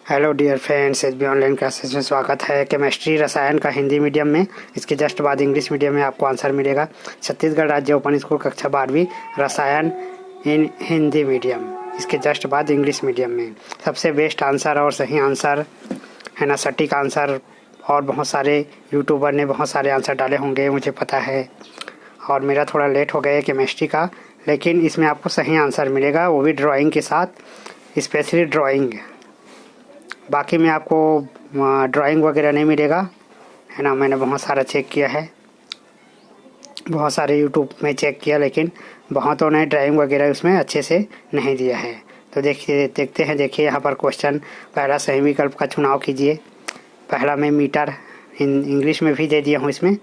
Hello dear friends, SB online classes में स्वागत है। केमिस्ट्री रसायन का हिंदी मीडियम में, इसके जस्ट बाद इंग्लिश मीडियम में आपको आंसर मिलेगा। छत्तीसगढ़ राज्य ओपन स्कूल कक्षा 12वीं रसायन इन हिंदी मीडियम, इसके जस्ट बाद इंग्लिश मीडियम में सबसे बेस्ट आंसर और सही आंसर है ना, सटीक आंसर। और बहुत सारे यूट्यूबर ने बहुत सारे आंसर डाले होंगे, मुझे पता है, और मेरा थोड़ा लेट हो गया है केमिस्ट्री का, लेकिन इसमें आपको सही आंसर मिलेगा, वो भी ड्राइंग के साथ, स्पेशली ड्राइंग। बाकी में आपको ड्राइंग वगैरह नहीं मिलेगा, है ना। मैंने बहुत सारा चेक किया है, बहुत सारे यूट्यूब में चेक किया, लेकिन बहुतों ने ड्राइंग वगैरह उसमें अच्छे से नहीं दिया है। तो देखते हैं। देखिए यहाँ पर क्वेश्चन, पहला सही विकल्प का चुनाव कीजिए। पहला में मीटर इंग्लिश में भी दे दिया हूँ इसमें,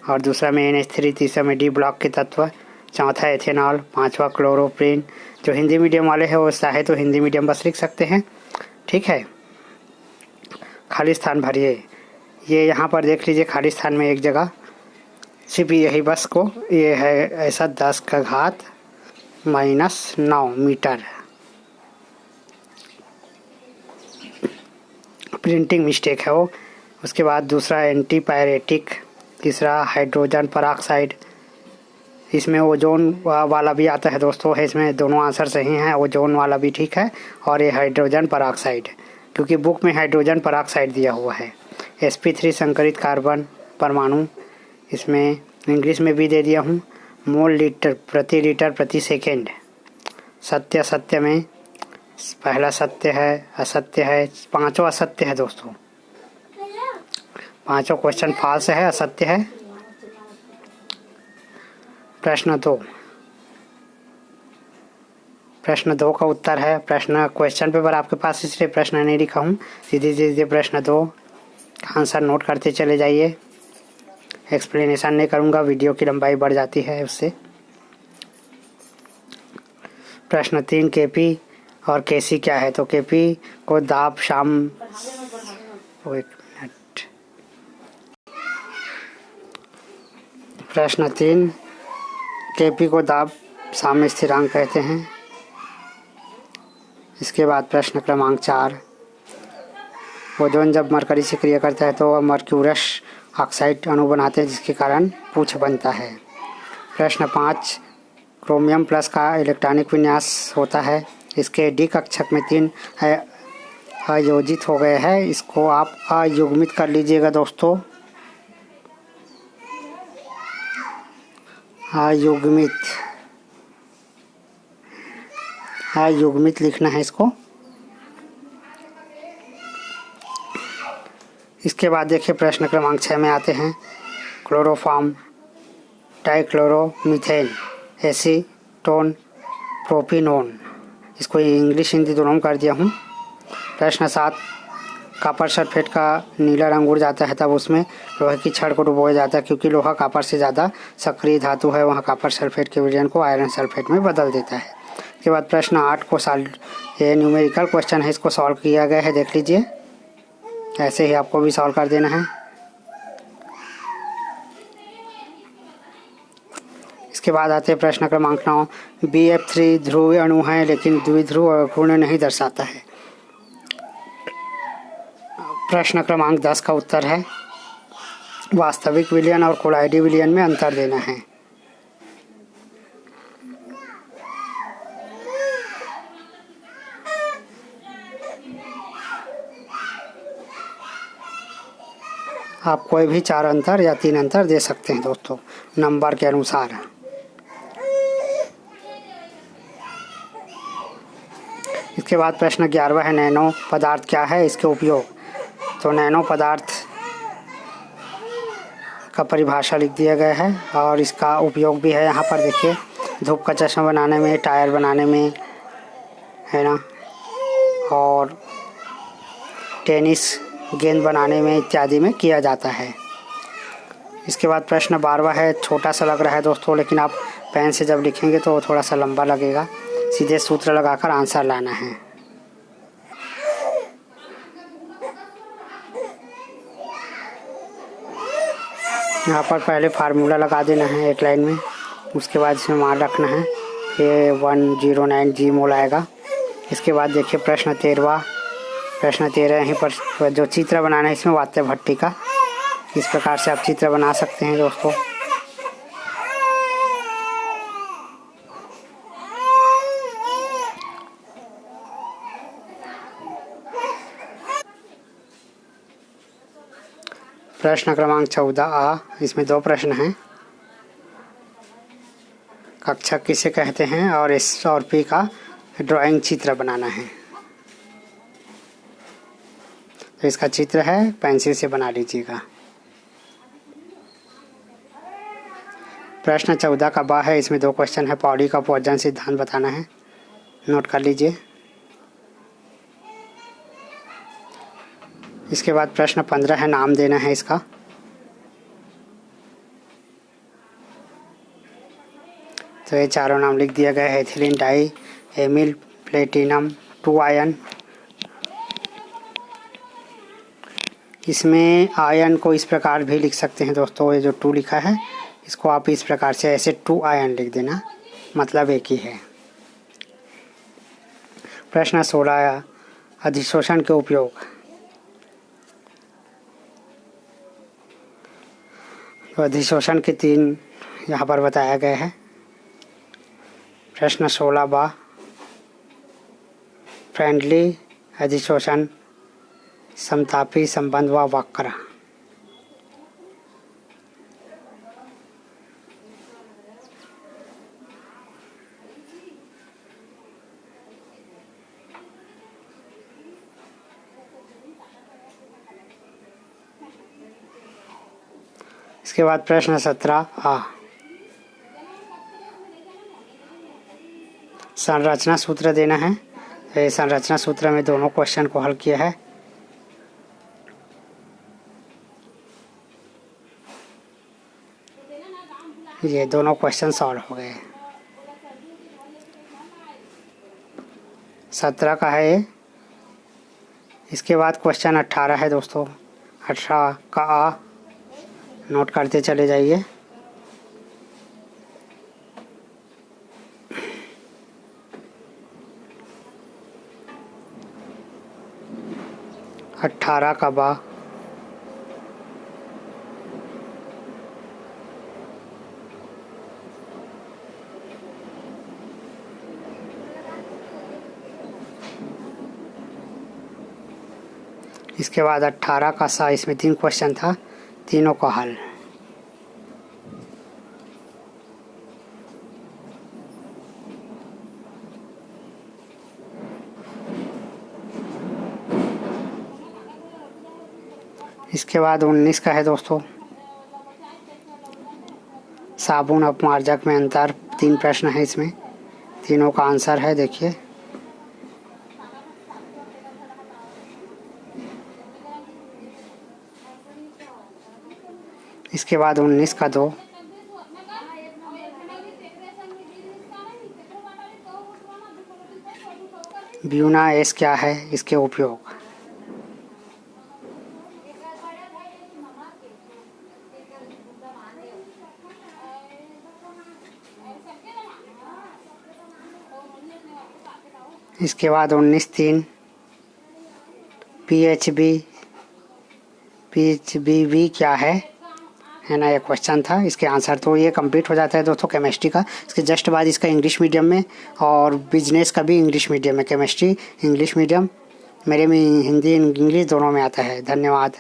और दूसरा में NH3, तीसरा में डी ब्लॉक के तत्व, चौथा एथेनॉल, पांचवा क्लोरोप्रीन। जो हिंदी मीडियम वाले हैं वो चाहे तो हिंदी मीडियम बस लिख सकते हैं, ठीक है। खाली स्थान भरिए। ये यहाँ पर देख लीजिए, खाली स्थान में एक जगह सिर्फ यही बस को, ये है ऐसा 10 का घात -9 मीटर। प्रिंटिंग मिस्टेक है वो। उसके बाद दूसरा एंटीपायरेटिक, तीसरा हाइड्रोजन पराक्साइड। इसमें ओजोन वाला भी आता है दोस्तों, है इसमें दोनों आंसर सही हैं। ओजोन वाला भी ठीक है, और ये हाइड्रोजन पराक्साइड, क्योंकि बुक में हाइड्रोजन पराक्साइड दिया हुआ है। sp3 संकरित कार्बन परमाणु, इसमें इंग्लिश में भी दे दिया हूँ। मोल लीटर प्रति सेकेंड। सत्य असत्य में पहला सत्य है, असत्य है, पांचों असत्य है दोस्तों। पांचों क्वेश्चन फॉल्स है, असत्य है। प्रश्न 2 का उत्तर है। क्वेश्चन पेपर आपके पास, इसलिए प्रश्न नहीं लिखा हूँ, सीधे प्रश्न 2 आंसर नोट करते चले जाइए। एक्सप्लेनेशन नहीं करूँगा, वीडियो की लंबाई बढ़ जाती है उससे। प्रश्न 3, केपी और केसी क्या है? तो केपी को दाब शाम, एक मिनट। प्रश्न 3, केपी को दाब साम्य स्थिरांक कहते हैं। इसके बाद प्रश्न क्रमांक 4, ओजोन जब मरकरी से क्रिया करता है तो वह मर्क्यूरस ऑक्साइड अणु बनाते हैं, जिसके कारण पूछ बनता है। प्रश्न 5, क्रोमियम प्लस का इलेक्ट्रॉनिक विन्यास होता है। इसके डी कक्षक में 3 अयोजित हो गए हैं, इसको आप अयुग्मित कर लीजिएगा दोस्तों। अयुग्मित लिखना है इसको। इसके बाद देखिए प्रश्न क्रमांक 6 में आते हैं। Chloroform, dichloromethane, acetone, propanone. इसको इंग्लिश हिंदी दोनों में कर दिया हूँ। प्रश्न 7, कॉपर सल्फेट का नीला रंग उड़ जाता है तब उसमें लोहे की छड़ को डुबोया जाता है, क्योंकि लोहा कॉपर से ज़्यादा सक्रिय धातु है, वहाँ कॉपर सल्फेट के विलयन को आयरन सल्फेट में बदल देता है। इसके बाद प्रश्न 8 को ये न्यूमेरिकल क्वेश्चन है, इसको सॉल्व किया गया है, देख लीजिए। ऐसे ही आपको भी सॉल्व कर देना है। इसके बाद आते हैं प्रश्न क्रमांक 9, BF3 ध्रुवीय अणु है लेकिन द्विध्रुव अपूर्ण नहीं दर्शाता है। प्रश्न क्रमांक 10 का उत्तर है, वास्तविक विलयन और कोलाइडी विलयन में अंतर देना है। आप कोई भी 4 अंतर या 3 अंतर दे सकते हैं दोस्तों, नंबर के अनुसार। इसके बाद प्रश्न 11 है, नैनो पदार्थ क्या है, इसके उपयोग। तो नैनो पदार्थ का परिभाषा लिख दिया गया है, और इसका उपयोग भी है। यहाँ पर देखिए, धूप का चश्मा बनाने में, टायर बनाने में, है ना, और टेनिस गेंद बनाने में इत्यादि में किया जाता है। इसके बाद प्रश्न 12 है, छोटा सा लग रहा है दोस्तों, लेकिन आप पेन से जब लिखेंगे तो थोड़ा सा लंबा लगेगा। सीधे सूत्र लगाकर आंसर लाना है। यहाँ पर पहले फार्मूला लगा देना है एक लाइन में, उसके बाद इसमें मान रखना है, ये 109 G मोल आएगा। इसके बाद देखिए प्रश्न 13 प्रश्न 13 यहीं पर जो चित्र बनाना है इसमें वात्य भट्टी का, इस प्रकार से आप चित्र बना सकते हैं दोस्तों। प्रश्न क्रमांक 14A, इसमें 2 प्रश्न हैं। कक्षा किसे कहते हैं और S और P का ड्राइंग चित्र बनाना है। तो इसका चित्र है, पेंसिल से बना लीजिएगा। प्रश्न 14 का बा है, इसमें 2 क्वेश्चन है। पौड़ी का अपवर्जन सिद्धांत बताना है, नोट कर लीजिए। इसके बाद प्रश्न 15 है, नाम देना है इसका। तो ये चारों नाम लिख दिया गया है। Ethylene diamine platinum 2 ion. इसमें आयन को इस प्रकार भी लिख सकते हैं दोस्तों, ये जो 2 लिखा है इसको आप इस प्रकार से ऐसे 2 आयन लिख देना, मतलब एक ही है। प्रश्न 16, अधिशोषण के उपयोग। तो अधिशोषण के 3 यहाँ पर बताया गया है। प्रश्न 16 फ्रेंडली अधिशोषण, समतापी संबंध व वक्र। इसके बाद प्रश्न 17A, संरचना सूत्र देना है। ये संरचना सूत्र में दोनों क्वेश्चन को हल किया है। ये दोनों क्वेश्चन सॉल्व हो गए। 17 का है ये। इसके बाद क्वेश्चन 18 है दोस्तों। 18 का आ, नोट करते चले जाइए। अट्ठारह का बा, इसके बाद 18 का सा। इसमें 3 क्वेश्चन था, तीनों का हल। इसके बाद 19 का है दोस्तों, साबुन अपमार्जक में अंतर। 3 प्रश्न है इसमें, तीनों का आंसर है, देखिए। इसके बाद 19 का 2, ब्यूना एस क्या है, इसके उपयोग। इसके बाद 19-3, पीएचबी क्या है ना, ये क्वेश्चन था। इसके आंसर तो ये कंप्लीट हो जाता है दोस्तों केमिस्ट्री का। इसके जस्ट बाद इसका इंग्लिश मीडियम में और बिजनेस का भी इंग्लिश मीडियम में, केमिस्ट्री इंग्लिश मीडियम, मेरे में हिंदी इंग्लिश दोनों में आता है। धन्यवाद।